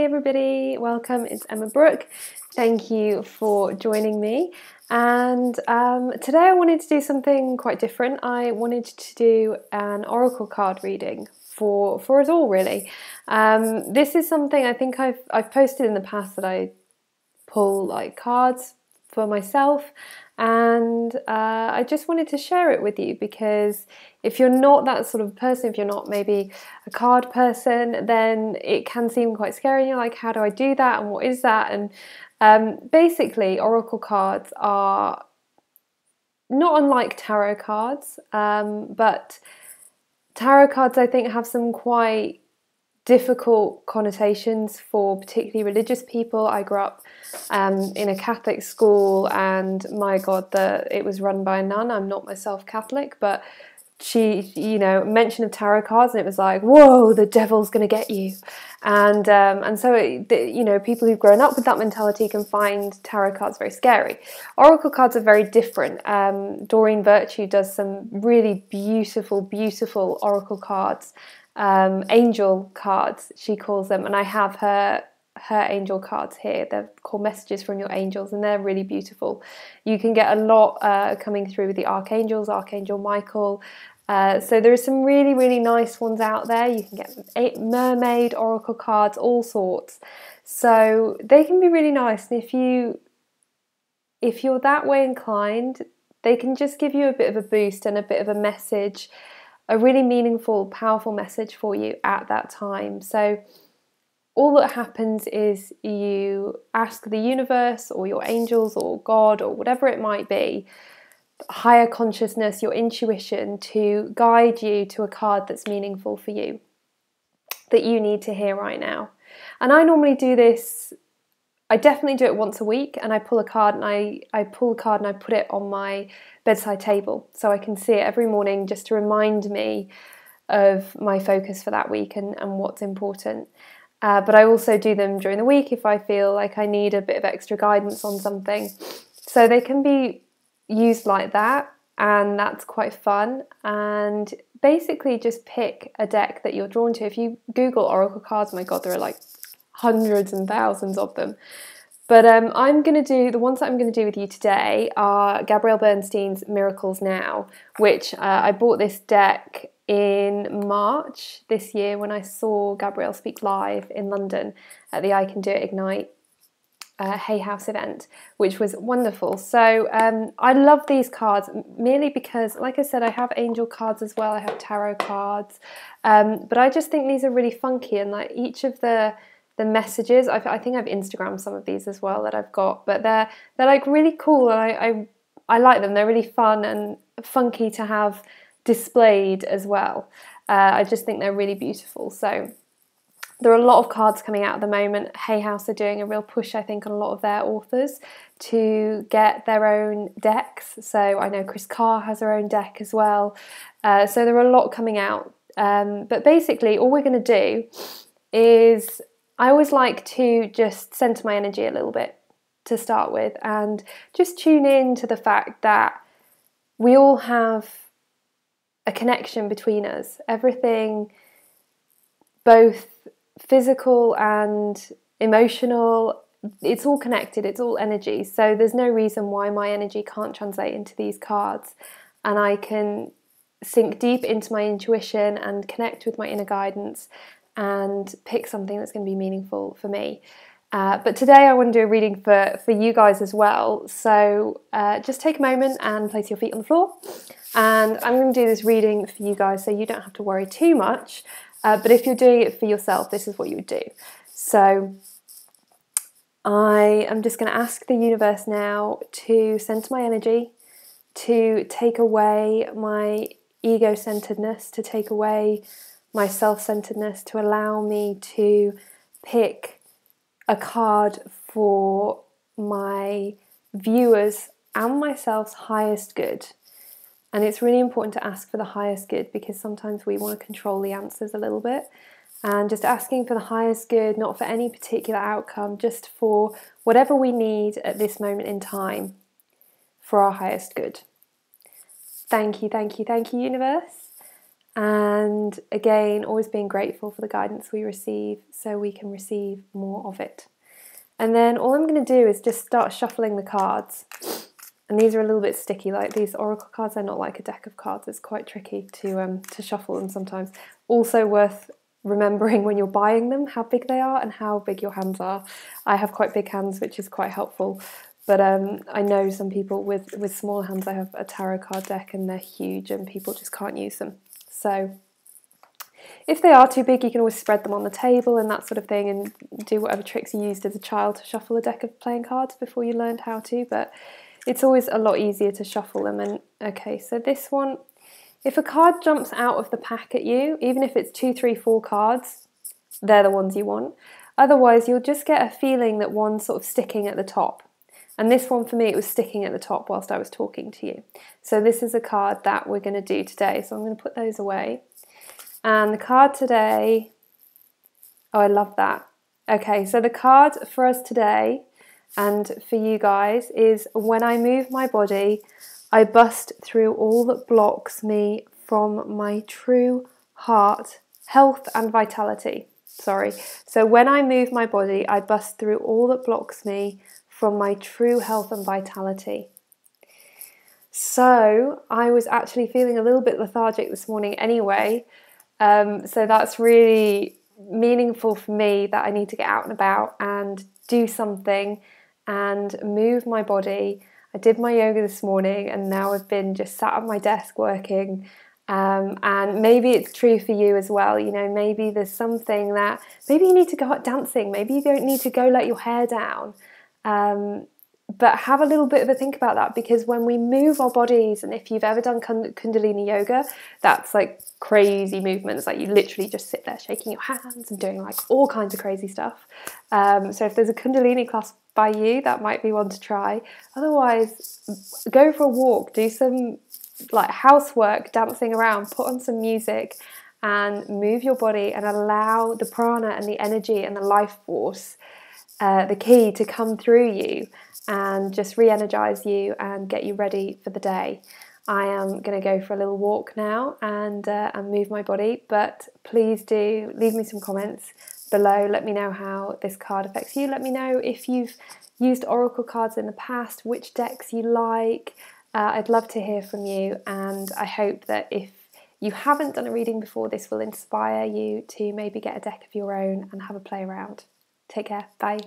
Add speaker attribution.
Speaker 1: everybody, welcome, it's Emma Brooke. Thank you for joining me. And today I wanted to do something quite different. I wanted to do an oracle card reading for us all, really. This is something I think I've posted in the past, that I pull like cards for myself, and I just wanted to share it with you, because if you're not that sort of person, if you're not maybe a card person, then it can seem quite scary, and you're like, how do I do that, and what is that? And basically oracle cards are not unlike tarot cards, but tarot cards I think have some quite difficult connotations for particularly religious people. I grew up in a Catholic school, and my God, it was run by a nun. I'm not myself Catholic, but she, mention of tarot cards, and it was like, whoa, the devil's going to get you. And so, people who've grown up with that mentality can find tarot cards very scary. Oracle cards are very different. Doreen Virtue does some really beautiful, beautiful oracle cards. Angel cards, she calls them, and I have her angel cards here. They're called Messages from Your Angels, and they're really beautiful. You can get a lot coming through with the archangels, Archangel Michael. So there are some really, really nice ones out there. You can get mermaid oracle cards, all sorts. So they can be really nice, and if you're that way inclined, they can just give you a bit of a boost and a bit of a message, a really meaningful, powerful message for you at that time. So all that happens is you ask the universe or your angels or God or whatever it might be, higher consciousness, your intuition, to guide you to a card that's meaningful for you, that you need to hear right now. And I normally do this, I definitely do it once a week, and I pull a card and I pull a card and I put it on my bedside table so I can see it every morning, just to remind me of my focus for that week and what's important. But I also do them during the week if I feel like I need a bit of extra guidance on something. So they can be used like that, and that's quite fun. And basically just pick a deck that you're drawn to. If you Google oracle cards, my God, there are like hundreds and thousands of them. But the ones that I'm going to do with you today are Gabrielle Bernstein's Miracles Now, which I bought this deck in March this year when I saw Gabrielle speak live in London at the I Can Do It Ignite Hay House event, which was wonderful. So I love these cards merely because, like I said, I have angel cards as well, I have tarot cards, but I just think these are really funky, and like each of the messages, I think I've Instagrammed some of these as well that I've got, but they're like really cool, and I like them. They're really fun and funky to have displayed as well. I just think they're really beautiful. So there are a lot of cards coming out at the moment. Hay House are doing a real push, I think, on a lot of their authors to get their own decks. So I know Chris Carr has her own deck as well. So there are a lot coming out. But basically all we're going to do is, I always like to just center my energy a little bit to start with, and just tune in to the fact that we all have a connection between us. Everything, both physical and emotional, it's all connected, it's all energy. So there's no reason why my energy can't translate into these cards, and I can sink deep into my intuition and connect with my inner guidance and pick something that's going to be meaningful for me. But today I want to do a reading for you guys as well. So just take a moment and place your feet on the floor. And I'm going to do this reading for you guys so you don't have to worry too much. But if you're doing it for yourself, this is what you would do. So I am just going to ask the universe now to center my energy, to take away my ego-centeredness, to take away my self-centeredness, to allow me to pick a card for my viewers and myself's highest good. And it's really important to ask for the highest good, because sometimes we want to control the answers a little bit. And just asking for the highest good, not for any particular outcome, just for whatever we need at this moment in time for our highest good. Thank you, thank you, thank you, universe. And again, always being grateful for the guidance we receive so we can receive more of it. And then all I'm going to do is just start shuffling the cards. And these are a little bit sticky, like these oracle cards. They're not like a deck of cards. It's quite tricky to shuffle them sometimes. Also worth remembering when you're buying them how big they are and how big your hands are. I have quite big hands, which is quite helpful. But I know some people with small hands. I have a tarot card deck and they're huge and people just can't use them. So if they are too big, you can always spread them on the table and that sort of thing and do whatever tricks you used as a child to shuffle a deck of playing cards before you learned how to. But it's always a lot easier to shuffle them. And okay, so this one, if a card jumps out of the pack at you, even if it's 2, 3, 4 cards, they're the ones you want. Otherwise, you'll just get a feeling that one's sort of sticking at the top. And this one for me, it was sticking at the top whilst I was talking to you. So this is a card that we're going to do today. So I'm going to put those away. And the card today, oh, I love that. Okay, so the card for us today and for you guys is when I move my body, I bust through all that blocks me from my true heart, health and vitality. Sorry. So when I move my body, I bust through all that blocks me from my true health and vitality. So I was actually feeling a little bit lethargic this morning anyway. So that's really meaningful for me that I need to get out and about and do something and move my body. I did my yoga this morning and now I've been just sat at my desk working. And maybe it's true for you as well. You know, maybe there's something that maybe you need to go out dancing. Maybe you don't need to go let your hair down. But have a little bit of a think about that, because when we move our bodies, and if you've ever done Kundalini yoga, that's like crazy movements, like you literally just sit there shaking your hands and doing like all kinds of crazy stuff. So if there's a Kundalini class by you, that might be one to try. Otherwise, go for a walk, do some like housework, dancing around, put on some music and move your body and allow the prana and the energy and the life force, the key, to come through you and just re-energize you and get you ready for the day. I am going to go for a little walk now and move my body, but please do leave me some comments below. Let me know how this card affects you. Let me know if you've used oracle cards in the past, which decks you like. I'd love to hear from you, and I hope that if you haven't done a reading before, this will inspire you to maybe get a deck of your own and have a play around. Take care. Bye.